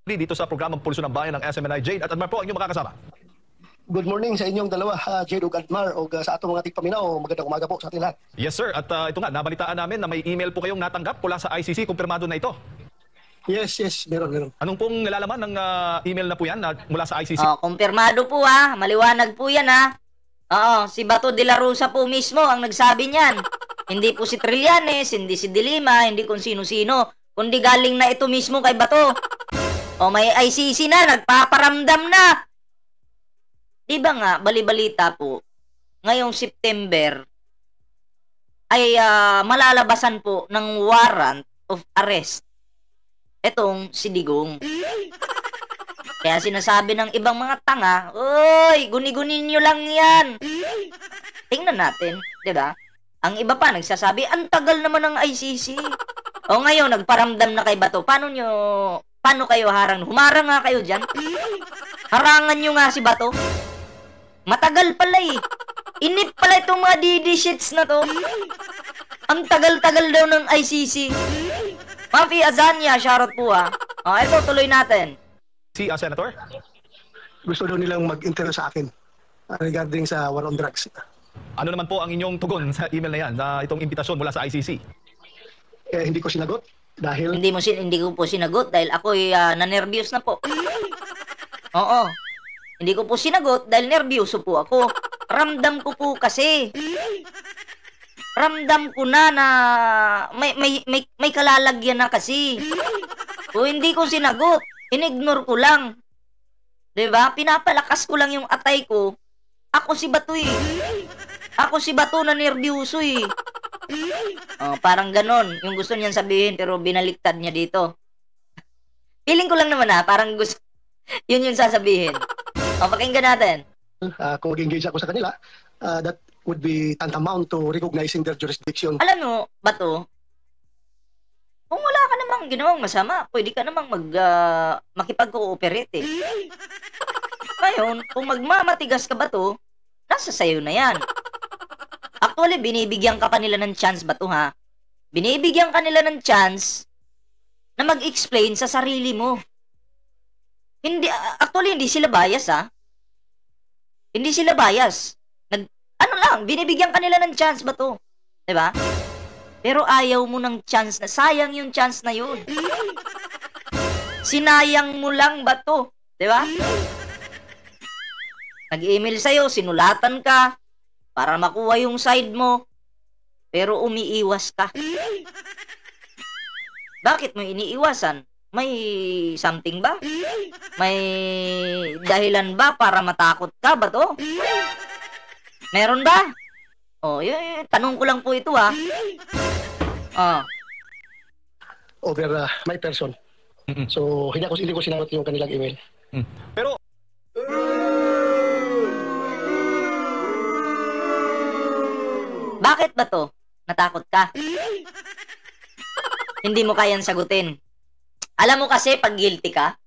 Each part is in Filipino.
dito sa programang Pulso ng Bayan ng SMNI. Jade at Admar po, ang inyong makakasama. Good morning sa inyong dalawa, Jade ug Admar, o sa atong mga tigpaminaw. Magandang umaga po sa ating lahat. Yes sir, at ito nga, nabalitaan namin na may email po kayong natanggap mula sa ICC, kumpirmado na ito. Yes, meron. Anong pong nilalaman ng email na po yan mula sa ICC? Kumpirmado po maliwanag po yan Oo, si Bato de la Rosa po mismo ang nagsabi niyan. Hindi po si Trillanes, hindi si Dilima, hindi kung sino-sino, kundi galing na ito mismo kay Bato. May ICC na, nagpaparamdam na. Diba nga, balibalita po, ngayong September ay malalabasan po ng warrant of arrest etong si Digong. Kaya sinasabi ng ibang mga tanga, oy, guni-gunin nyo lang yan. Tingnan natin, diba? Ang iba pa nagsasabi, ang tagal naman ng ICC. Ngayon, nagparamdam na kay Bato. Paano kayo harang? Humarang nga kayo dyan. Harangan nyo nga si Bato. Matagal pala Inip pala itong mga DD shits na to. Ang tagal-tagal daw ng ICC. Mafi Azania, shoutout po ito, tuloy natin. Si Senator? Gusto daw nilang mag-interview sa akin regarding sa war on drugs. Ano naman po ang inyong tugon sa email na yan, itong imbitasyon mula sa ICC? Hindi ko sinagot dahil... Hindi ko po sinagot dahil ako'y nanervyos na po. Oo. Hindi ko po sinagot dahil nervyoso po ako. Ramdam ko po kasi. Ramdam ko na may kalalagyan na kasi. Hindi ko sinagot. Inignore ko lang. Diba? Pinapalakas ko lang yung atay ko. Ako si Bato Ako si Bato na nervyoso parang ganon. Yung gusto niyan sabihin pero binaliktad niya dito. Feeling ko lang naman parang gusto. Yun yung sasabihin. Pakinggan natin. Kung mag-engage ako sa kanila, that would be tantamount to recognizing their jurisdiction. Alam mo, Bato, kung wala ka namang ginawang masama, pwede ka namang makipag-cooperate Ngayon, kung magmamatigas ka, Bato, nasa sayo na yan. Actually, binibigyan ka nila ng chance, Bato, Binibigyan ka nila ng chance na mag-explain sa sarili mo. Hindi sila bias, Hindi sila bias. Binibigyan ka nila ng chance, Bato. Diba? Pero ayaw mo ng chance na, sayang yung chance na yun. Sinayang mo lang, Bato. Diba? Nag-email sa'yo, sinulatan ka, para makuha yung side mo, pero umiiwas ka. Bakit mo iniiwasan? May something ba? May dahilan ba para matakot ka, Bato? Meron ba? Tanong ko lang po ito, Over my person. So, hindi ko sinagot yung kanilang email. Pero, bakit ba to? Natakot ka? Hindi mo kayang sagutin. Alam mo kasi, pag guilty ka,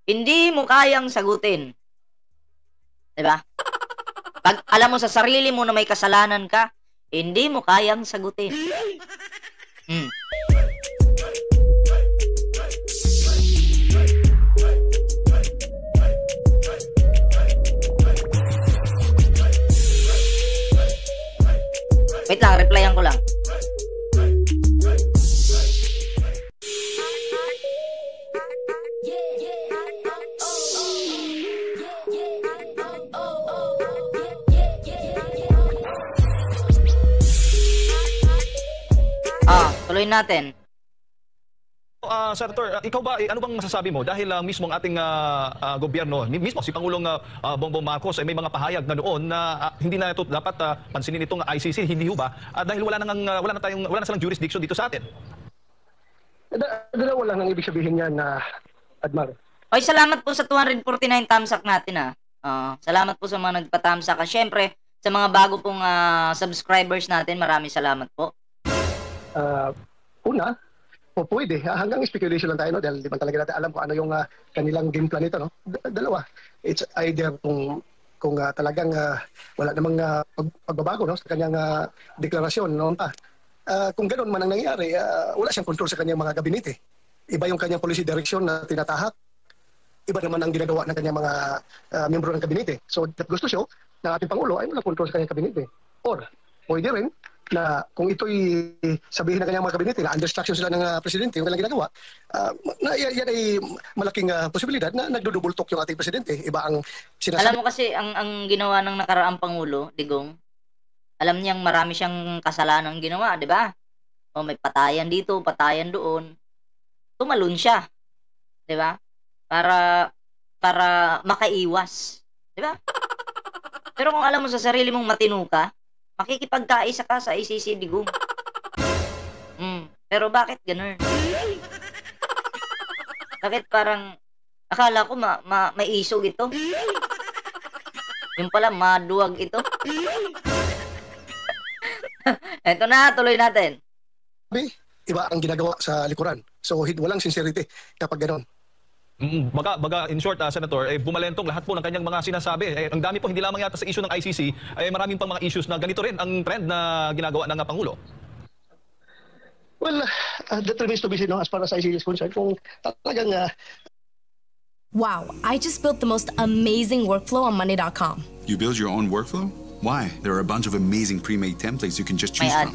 hindi mo kayang sagutin. Diba? Pag alam mo sa sarili mo na may kasalanan ka, hindi mo kayang sagutin. Wait lang, replyan ko lang. Tuloy natin. Senator, ikaw ba, ano bang masasabi mo? Dahil mismo ang ating gobyerno, mismo si Pangulong Bongbong Marcos ay may mga pahayag na noon na hindi na ito dapat pansinin itong ICC, hindi ho ba? Dahil wala na silang jurisdiction dito sa atin. Dalawa lang ang ibig sabihin niyan, Admar. Salamat po sa 249 thumbs up natin. Salamat po sa mga nagpa-thumbs up. Siyempre, sa mga bago pong subscribers natin, maraming salamat po. Una, pwede. Hanggang speculation lang tayo, no? Dahil di ba talaga natin alam kung ano yung kanilang game plan nito, no? Dalawa. It's either kung talagang wala namang pagbabago, no? Sa kanyang deklarasyon noon pa. Kung ganoon man ang nangyari, wala siyang control sa kanyang mga gabinete. Iba yung kanyang policy direction na tinatahak. iba naman ang ginagawa ng kanyang mga miyembro ng kabinete. So that gusto show na ating Pangulo ay walang control sa kanyang kabinete. Or pwede rin na kung ito'y sabihin ng kanyang mga kabinete na under instruction sila ng presidente, yung kanilang ginagawa, na yan ay malaking posibilidad na nagdudubultok yung ating presidente. Iba ang sinasabi. Alam mo kasi, ang ginawa ng nakaraang Pangulo, Digong, alam niyang marami siyang kasalanan ginawa, di ba? O may patayan dito, patayan doon. Tumalon siya. Di ba? Para makaiwas. Di ba? Pero kung alam mo sa sarili mong matino ka, makikipagkaisa ka sa ICC, Digong. Pero bakit ganun? Bakit parang akala ko may isog ito? Yung pala, maduwag ito. Eto na, tuloy natin. Iba ang ginagawa sa likuran. So walang sincerity kapag gano'n. Baga in short, Senator, bumalentong lahat po ng kanyang mga sinasabi. Ang dami po, hindi lamang yata sa issue ng ICC, ay maraming pang mga issues na ganito rin ang trend na ginagawa ng Pangulo. Well, that remains to be seen, no, as far as ICC is concerned. Kung talagang Wow, I just built the most amazing workflow on Monday.com. You build your own workflow? Why? There are a bunch of amazing pre-made templates you can just choose May from.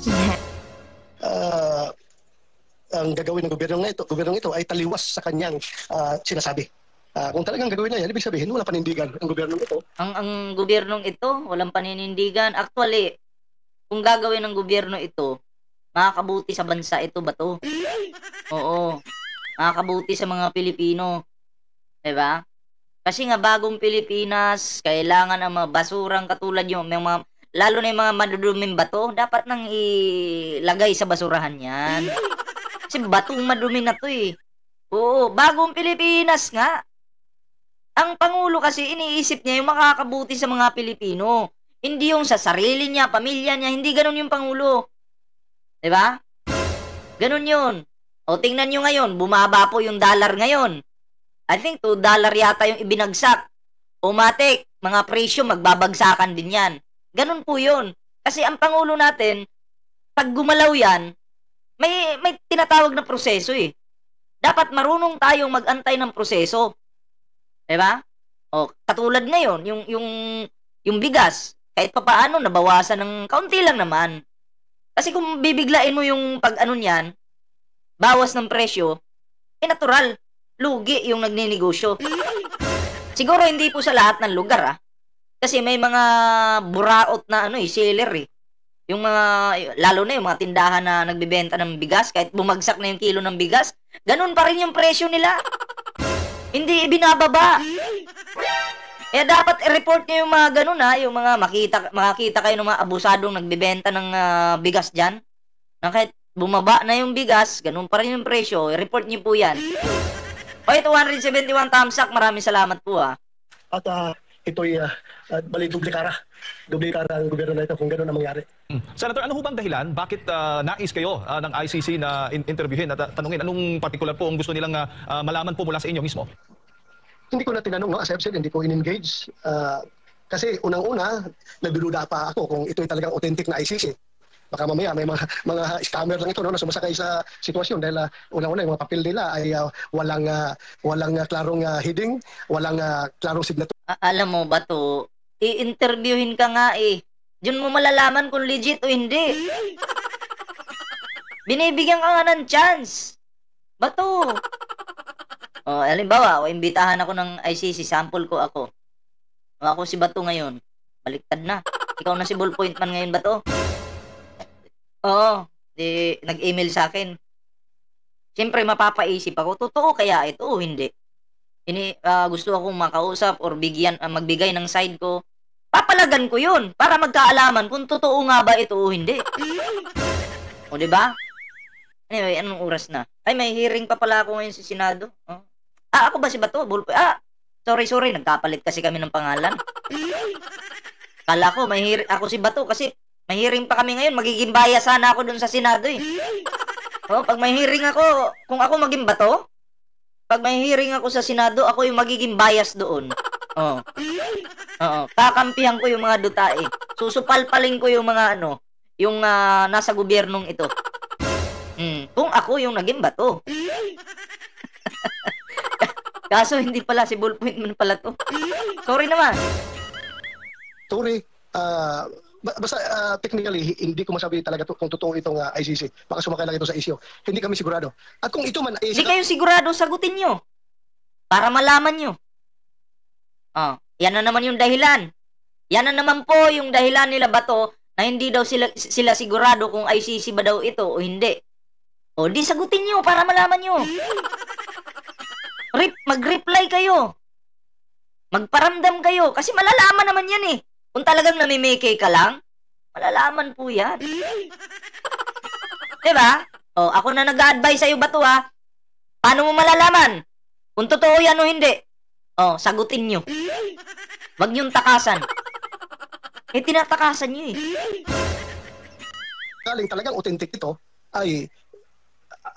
ang gagawin ng gobyernong ito ay taliwas sa kanyang sinasabi. Kung talagang gagawin na yan, ibig sabihin, wala panindigan ang gobyernong ito. Ang gobyernong ito, walang paninindigan. Actually, kung gagawin ng gobyerno ito, makakabuti sa bansa ito ba to? Oo. Makakabuti sa mga Pilipino. Diba? Kasi nga bagong Pilipinas, kailangan ang mga basurang katulad yung mga, lalo na yung mga maduduming bato, dapat nang ilagay sa basurahan yan. Kasi batong madumi na to eh. Oo, bagong Pilipinas nga. Ang Pangulo kasi iniisip niya yung makakabuti sa mga Pilipino. Hindi yung sa sarili niya, pamilya niya, hindi ganun yung Pangulo. Diba? Ganun yun. O tingnan nyo ngayon, bumaba po yung dollar ngayon. I think $2 yata yung ibinagsak. Automatic, mga presyo magbabagsakan din yan. Ganun po yun. Kasi ang Pangulo natin, pag gumalaw yan, may tinatawag na proseso eh. Dapat marunong tayong mag-antay ng proseso. Diba? O, katulad ngayon, yung bigas, kahit papaano, nabawasan ng kaunti lang naman. Kasi kung bibiglain mo yung pag-ano niyan, bawas ng presyo, natural, lugi yung nagninegosyo. Siguro hindi po sa lahat ng lugar Kasi may mga buraot na seller eh. Yung mga, lalo na yung mga tindahan na nagbebenta ng bigas, kahit bumagsak na yung kilo ng bigas, ganun pa rin yung presyo nila. Hindi ibinababa. Kaya dapat i-report nyo yung mga ganun yung mga makakita kayo ng mga abusadong nagbebenta ng bigas dyan. Na kahit bumaba na yung bigas, ganun pa rin yung presyo, i-report nyo po yan. Okay, 271 thumbs up, maraming salamat po At ito'y bali duplikara ang gobyerno na ito kung gano'n ang mangyari. Senator, ano ho bang dahilan? Bakit nais kayo ng ICC na interviewin at tanungin? Anong particular po ang gusto nilang malaman po mula sa inyo mismo? Hindi ko na tinanong, as I've said, hindi ko in-engage. Kasi unang-una, nagdududa pa ako kung ito'y talagang authentic na ICC. Baka mamaya may mga scammer lang ito na sumasakay sa sitwasyon dahil unang-una yung mga papel nila ay walang klarong heading, walang klarong signature. Alam mo ba to, i-interviewin ka nga Diyan mo malalaman kung legit o hindi. Binibigyan ka nga ng chance. Bato. Halimbawa, imbitahan ako ng ICC, sample ko ako. Ako si Bato ngayon. Baliktad na. Ikaw na si Ballpoint Man ngayon, Bato. Oo, nag-email sa akin. Siyempre, mapapaisip ako, totoo kaya ito o hindi? Gusto akong makausap or magbigay ng side ko. Papalagan ko yun para magkaalaman kung totoo nga ba ito o hindi. O, diba? Anyway, anong oras na? Ay, may hearing pa pala ako ngayon sa Senado. Ako ba si Bato? Sorry, nagkapalit kasi kami ng pangalan. Kala ko, ako si Bato kasi may hearing pa kami ngayon, magiging bias sana ako dun sa Senado pag may hearing ako, kung ako maging Bato, pag may hearing ako sa Senado, ako yung magiging bias doon. Kakampihan ko yung mga dutae. Susupalpalin ko yung mga yung nasa gobyernong ito. Kung ako yung naging Bato. Kaso hindi pala, si ballpoint man pala to. Sorry naman. Sorry. Basta technically, hindi ko masabi talaga kung totoo itong ICC. Baka sumakay lang ito sa isyo. Hindi kami sigurado. At kung ito man ay... Hindi kayo sigurado, sagutin nyo. Para malaman nyo. Yan na naman yung dahilan. Yan na naman po yung dahilan nila Bato na hindi daw sila sigurado kung ICC ba daw ito o hindi. O di sagutin nyo para malaman nyo. Mag-reply kayo. Magparamdam kayo. Kasi malalaman naman yan eh. Kung talagang namimikay ka lang, malalaman po yan. Diba? O, ako na nag-a-advise sa'yo Bato ha. Paano mo malalaman? Kung totoo yan o hindi. O, sagutin nyo. Wag nyong takasan. Tinatakasan nyo eh. Talagang authentic ito ay,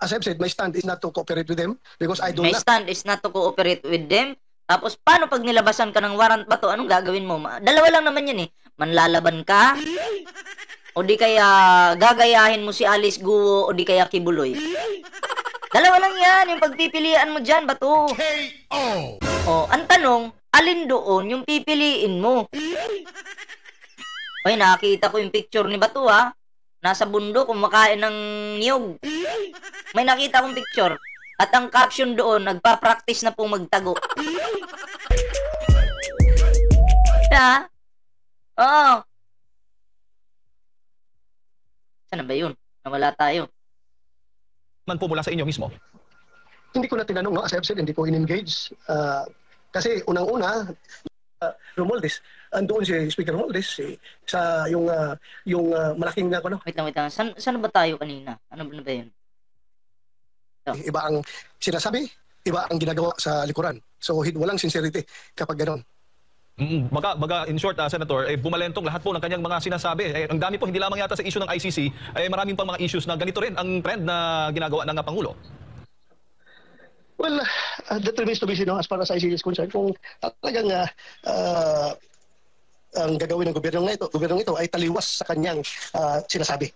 as I've said, my stand is not to cooperate with them because I do My not... stand is not to cooperate with them. Tapos, paano pag nilabasan ka ng warrant Bato? Anong gagawin mo? Dalawa lang naman yan eh. Manlalaban ka? O di kaya gagayahin mo si Alice Guo o di kaya Kibuloy? Dalawa lang yan. Yung pagpipilian mo dyan, Bato. O, ang tanong, alin doon yung pipiliin mo? Oy, nakita ko yung picture ni Bato ha. Nasa bundok, kumakain ng niyog. May nakita akong picture. At ang caption doon, nagpa-practice na pong magtago. Ha? Oo. Saan ba yun? Nawala tayo. Man po mula sa inyo mismo. Hindi ko na tinanong, no? As I've said, hindi ko in-engage. Kasi unang-una, Romualdez, andoon si Speaker Romualdez sa yung malaking ano. Wait lang. Saan ba tayo kanina? Ano ba yun? Iba ang sinasabi, iba ang ginagawa sa likuran. So walang sincerity kapag gano'n. Baga in short, Senator, bumalentong lahat po ng kanyang mga sinasabi. Ang dami po, hindi lamang yata sa issue ng ICC, maraming pang mga issues na ganito rin ang trend na ginagawa ng Pangulo. Well, that remains to be seen, no, as far as ICC is concerned. Kung talagang ang gagawin ng gobyernong ito ay taliwas sa kanyang sinasabi.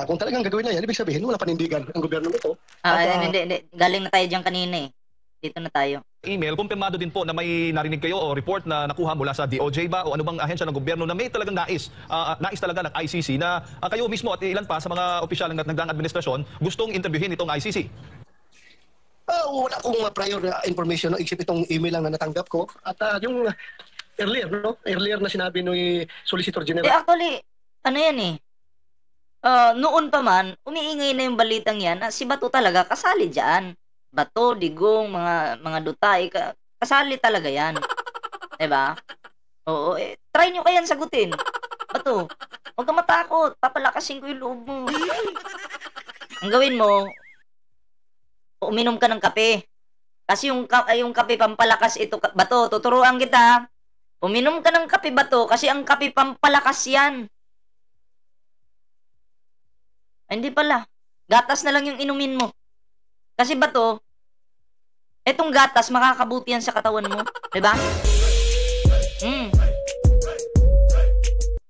Kung talagang gagawin na yan, ibig sabihin, wala panindigan ang gobyernong ito. Hindi. Galing na tayo dyan kanina eh. Dito na tayo. Email, kumpirmado din po na may narinig kayo o report na nakuha mula sa DOJ ba o ano bang ahensya ng gobyerno na may talagang nais talaga ng ICC na kayo mismo at ilan pa sa mga opisyal ng nagdaang administrasyon gustong interviewin itong ICC? Wala akong prior information, no, except itong email lang na natanggap ko. At yung earlier na sinabi ni Solicitor General. Actually, ano yan eh. Noon pa man, umiingay na yung balitang yan na si Bato talaga kasali dyan. Bato, Digong, mga dutay, kasali talaga yan. Diba? Oo, try nyo kayan sagutin. Bato, huwag ka matakot, papalakasin ko yung loob mo. Ang gawin mo, uminom ka ng kape. Kasi yung kape pampalakas ito, Bato, tuturuan kita. Uminom ka ng kape, Bato, kasi ang kape pampalakas yan. Hindi pala. Gatas na lang yung inumin mo. Kasi Bato, etong gatas, makakabuti yan sa katawan mo. Diba?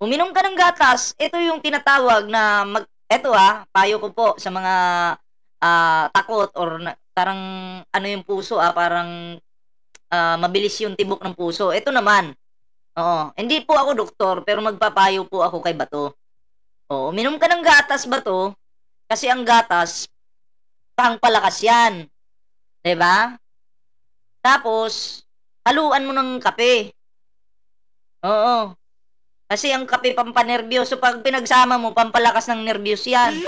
Uminom ka ng gatas, ito yung tinatawag na, payo ko po sa mga takot or parang ano yung puso, parang mabilis yung tibok ng puso. Ito naman, hindi po ako doktor, pero magpapayo po ako kay Bato. Uminom ka ng gatas, Bato, kasi ang gatas, pangpalakas yan. Diba? Tapos, haluan mo ng kape. Oo. Kasi ang kape pampanerbyos. So, pag pinagsama mo, pampalakas ng nervyos yan.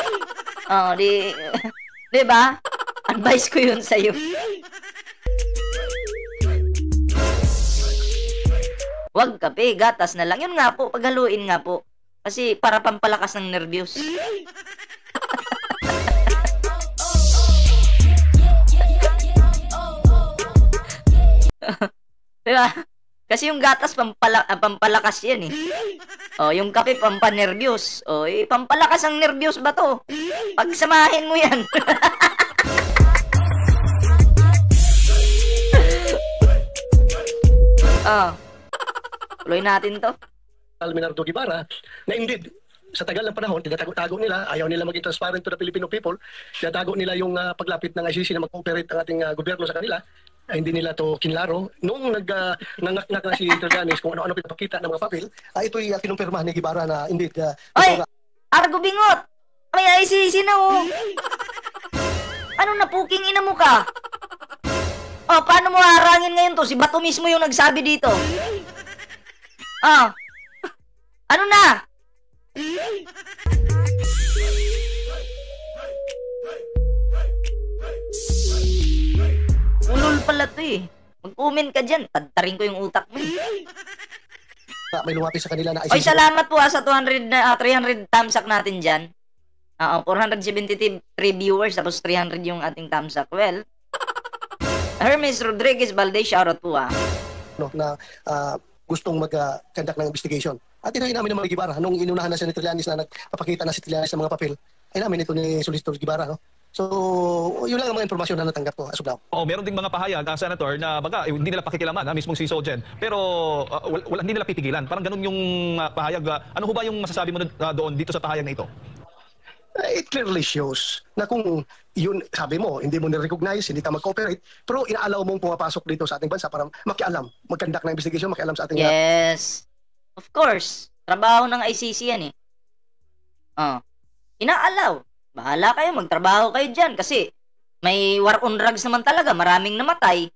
Diba? Advice ko yun sa'yo. Wag kape, gatas na lang. Yun nga po, paghaluin nga po. Kasi para pampalakas ng nervyos. Diba? Kasi yung gatas pampalakas yan eh. Yung kape pampanervyos. Pampalakas ang nervyos ba to? Pagsamahin mo yan. Tuloy natin to. Alminardo Guevara, na indeed, sa tagal ng panahon, tinatago-tago nila, ayaw nila maging transparent to the Filipino people, tinatago nila yung paglapit ng ICC na mag-cooperate ang ating gobyerno sa kanila. hindi nila to kinlaro. Noong nangaknak na si Trillanes kung ano-ano pinapakita ng mga papel, ito'y kinumpirma ni Guevara na indeed. Oy! Argo Bingot! May ICC na oh! Ano na puking ina mo ka? Oh, paano mo harangin ngayon to? Si Bato mismo yung nagsabi dito. Ah. Ano na? Ulol pala to eh. Mag-comment ka dyan. Tadtarin ko yung utak mo. May lumapit sa kanila na Oy, salamat po sa 300 thumbs up natin dyan. 473 viewers, tapos 300 yung ating thumbs up. Well, Hermes Rodriguez Valdez, shoutout po na gustong mag-conduct ng investigation. At inamin namin ng mga Guevara, nung inunahan na siya ni Trillanes na nagpapakita na si Trillanes ng mga papel, ay namin ito ni Solicitor Guevara, no? So, yun lang ang mga impormasyon na natanggap ko as of now. Meron ding mga pahayag, Senator, na baga, hindi nila pakikilaman, mismong si Sojen. Pero hindi nila pipigilan. Parang ganun yung pahayag. Ano ho ba yung masasabi mo doon dito sa pahayag na ito? It clearly shows na kung yun, sabi mo, hindi mo na-recognize, hindi ka mag-cooperate, pero inaalaw mong pumapasok dito sa ating bansa para makialam, mag-conduct na investigation, makialam sa ating... Yes. Of course. Trabaho ng ICC yan eh. Inaalaw. Bahala kayo, magtrabaho kayo dyan kasi may war on drugs naman talaga, maraming namatay.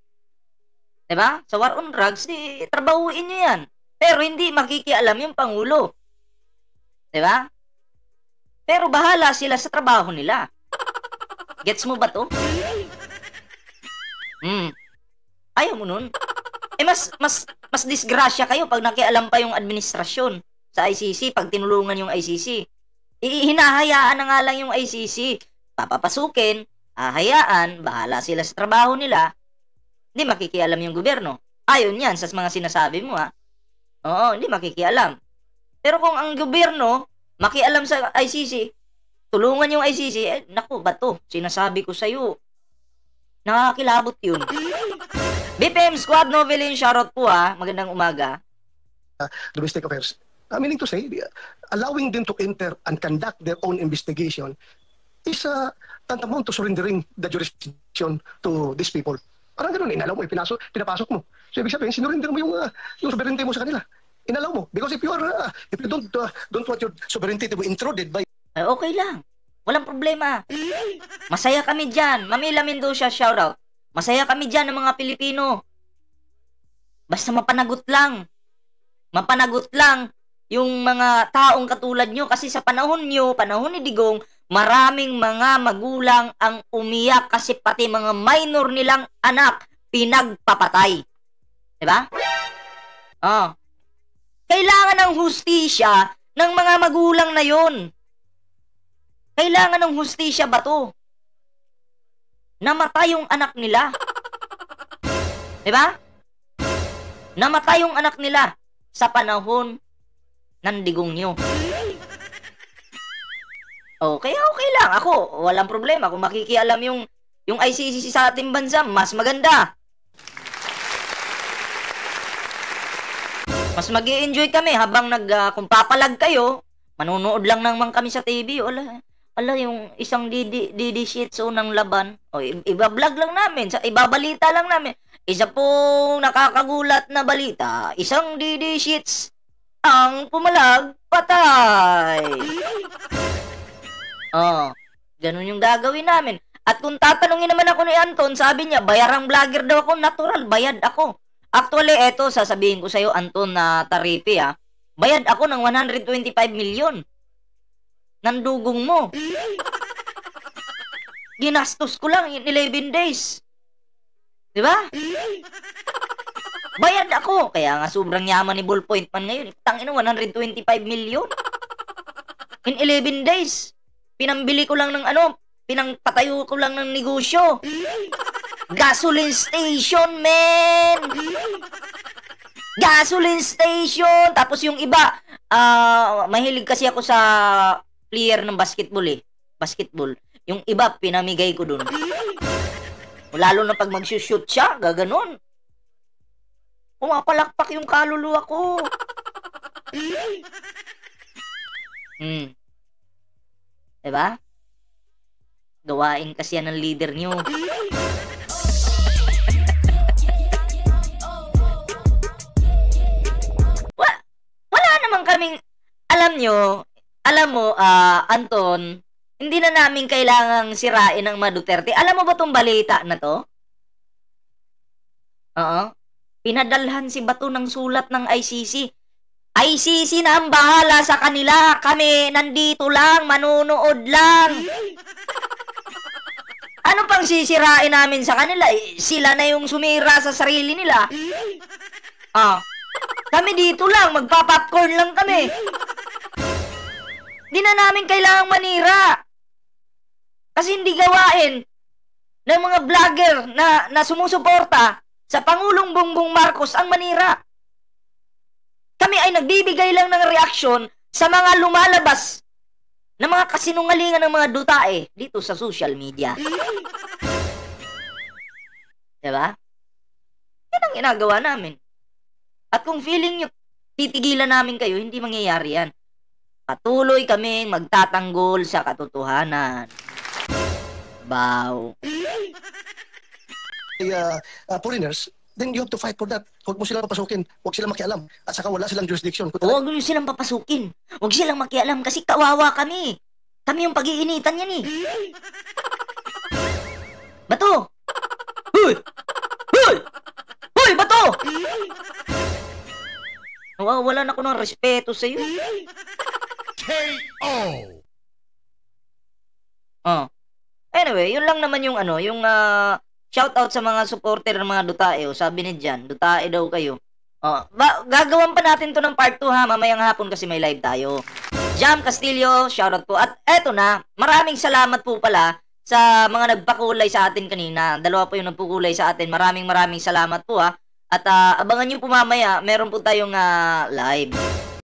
Diba? Sa war on drugs, trabahuin nyo yan. Pero hindi makikialam yung Pangulo. Diba? Pero bahala sila sa trabaho nila. Gets mo ba to? Ayaw mo nun? Mas disgrasya kayo pag nakialam pa yung administrasyon sa ICC, pag tinulungan yung ICC. Hinahayaan na nga lang yung ICC. Papapasukin, hahayaan, bahala sila sa trabaho nila. Hindi makikialam yung gobyerno. Ayon yan sa mga sinasabi mo Oo, hindi makikialam. Pero kung ang gobyerno makialam sa ICC, tulungan yung ICC, naku, bato, sinasabi ko sa'yo. Nakakilabot yun. BPM Squad Novelin, shoutout po magandang umaga. Domestic affairs. Meaning to say, allowing them to enter and conduct their own investigation is tantamount to surrendering the jurisdiction to these people. Parang gano'n, inalaw mo, pinapasok mo. So, ibig sabihin, sinurrender mo yung sovereignty mo sa kanila. Inalaw mo. Because if you don't want your sovereignty to be intruded by... Okay lang. Walang problema. Masaya kami dyan. Mamila Mendoza, shoutout. Masaya kami dyan ng mga Pilipino. Basta mapanagot lang. Mapanagot lang yung mga taong katulad nyo. Kasi sa panahon nyo, panahon ni Digong, maraming mga magulang ang umiyak kasi pati mga minor nilang anak pinagpapatay. Diba? Kailangan ng hustisya ng mga magulang na yon. Kailangan ng hustisya ba to? Namatay yung anak nila. Diba? Namatay yung anak nila sa panahon ng Digong nyo. Okay lang. Ako, walang problema. Kung makikialam yung ICC sa ating bansa, mas maganda. Mas mag-i-enjoy kami habang kung papalag kayo, manonood lang naman kami sa TV. Ala, yung isang DD Shitso ng laban. Iba-vlog lang namin, ibabalita lang namin. Isa pong nakakagulat na balita, isang DD Shits ang pumalag, patay. Ganun yung gagawin namin. At kung tatanungin naman ako ni Anton, sabi niya, bayarang vlogger daw ako, natural, bayad ako. Actually, eto, sasabihin ko sa'yo, Anton na Taripi, bayad ako ng 125 million. Nandugong mo. Ginastos ko lang in 11 days. Diba? Bayad ako. Kaya nga sobrang yaman ni Ballpoint man ngayon. Tangina, 125 million. In 11 days. Pinambili ko lang ng pinangpatayo ko lang ng negosyo. Gasoline station, man! Gasoline station! Tapos yung iba, mahilig kasi ako sa player ng basketball Basketball. Yung iba, pinamigay ko dun. Lalo na pag mag-shoot siya, gaganon. Pumapalakpak yung kaluluwa ko. Diba? Gawain kasi yan ng leader nyo. nyo, alam mo, Anton, hindi na namin kailangang sirain ang mga Duterte. Alam mo ba tong balita na to? Oo. Pinadalhan si Bato ng sulat ng ICC. ICC na ang bahala sa kanila. Kami nandito lang, manunood lang. Ano pang sisirain namin sa kanila? Sila na yung sumira sa sarili nila. Kami dito lang, magpa-popcorn lang kami. Di na namin kailangang manira. Kasi hindi gawain ng mga vlogger na sumusuporta sa Pangulong Bongbong Marcos ang manira. Kami ay nagbibigay lang ng reaksyon sa mga lumalabas na mga kasinungalingan ng mga dutae dito sa social media. Diba? Yan ang ginagawa namin. At kung feeling nyo, titigilan namin kayo, hindi mangyayari yan. Patuloy kaming magtatanggol sa katotohanan. Bow. Foreigners, then you have to fight for that. Huwag mo silang papasukin. Huwag silang makialam. At saka wala silang jurisdiction. Huwag nyo silang papasukin. Huwag silang makialam kasi kawawa kami. Kami yung pag-iinitan yan eh. Bato! Hoy! Hoy! Hoy, Bato! Nawawalan ako ng respeto sa'yo. KO! Anyway, yun lang naman yung shoutout sa mga supporter ng mga Dutae. Sabi ni Jan, Dutae daw kayo. Gagawan pa natin to ng part 2 ha, mamayang hapon kasi may live tayo. Jam Castillo, shoutout po. At eto na, maraming salamat po pala sa mga nagpakulay sa atin kanina. Dalawa po yung nagpakulay sa atin. Maraming salamat po ha. At abangan nyo po mamaya, meron po tayong live.